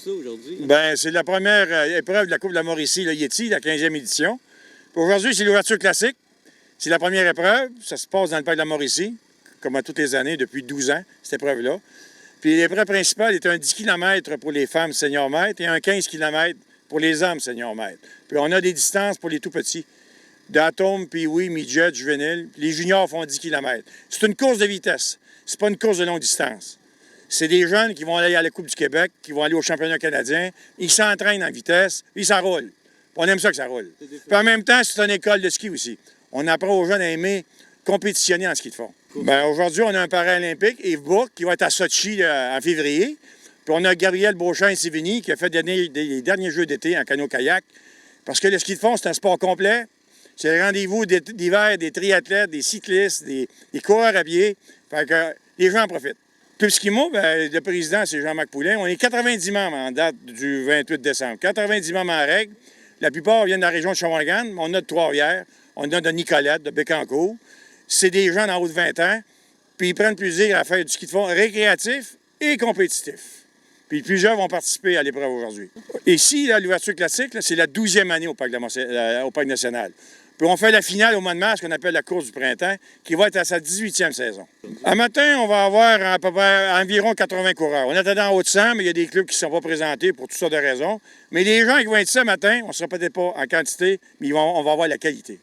ça aujourd'hui? Bien, c'est la première épreuve de la Coupe de la Mauricie, le Yeti, la 15e édition. Puis aujourd'hui, c'est l'ouverture classique. C'est la première épreuve. Ça se passe dans le parc de la Mauricie, comme à toutes les années, depuis 12 ans, cette épreuve-là. Puis l'épreuve principale est un 10 km pour les femmes senior maîtres et un 15 km pour les hommes senior maîtres. Puis on a des distances pour les tout-petits. D'atomes, puis oui, midget, juvénile. Les juniors font 10 km. C'est une course de vitesse. C'est pas une course de longue distance. C'est des jeunes qui vont aller à la Coupe du Québec, qui vont aller au championnat canadien. Ils s'entraînent en vitesse, puis ça roule. On aime ça que ça roule. Puis en même temps, c'est une école de ski aussi. On apprend aux jeunes à aimer compétitionner en ski de fond. Bien, aujourd'hui, on a un paralympique, Yves Bourque, qui va être à Sochi en février. Puis on a Gabriel Beauchamp-Sévigny, qui a fait des derniers Jeux d'été en canot-kayak. Parce que le ski de fond, c'est un sport complet. C'est le rendez-vous d'hiver des triathlètes, des cyclistes, des coureurs à pied. Fait que les gens en profitent. Puis le skimo, bien, le président, c'est Jean-Marc Poulin. On est 90 membres en date du 28 décembre. 90 membres en règle. La plupart viennent de la région de Shawinigan. On a de Trois-Rivières. On a de Nicolette, de Bécancour. C'est des gens en haut de 20 ans. Puis ils prennent plaisir à faire du ski de fond récréatif et compétitif. Puis plusieurs vont participer à l'épreuve aujourd'hui. Ici, l'ouverture classique, c'est la 12e année au Parc national. Puis on fait la finale au mois de mars, qu'on appelle la course du printemps, qui va être à sa 18e saison. À matin, on va avoir à peu près environ 80 coureurs. On est en haut de 100, mais il y a des clubs qui ne sont pas présentés pour toutes sortes de raisons. Mais les gens qui vont être ici ce matin, on ne sera peut-être pas en quantité, mais on va avoir la qualité.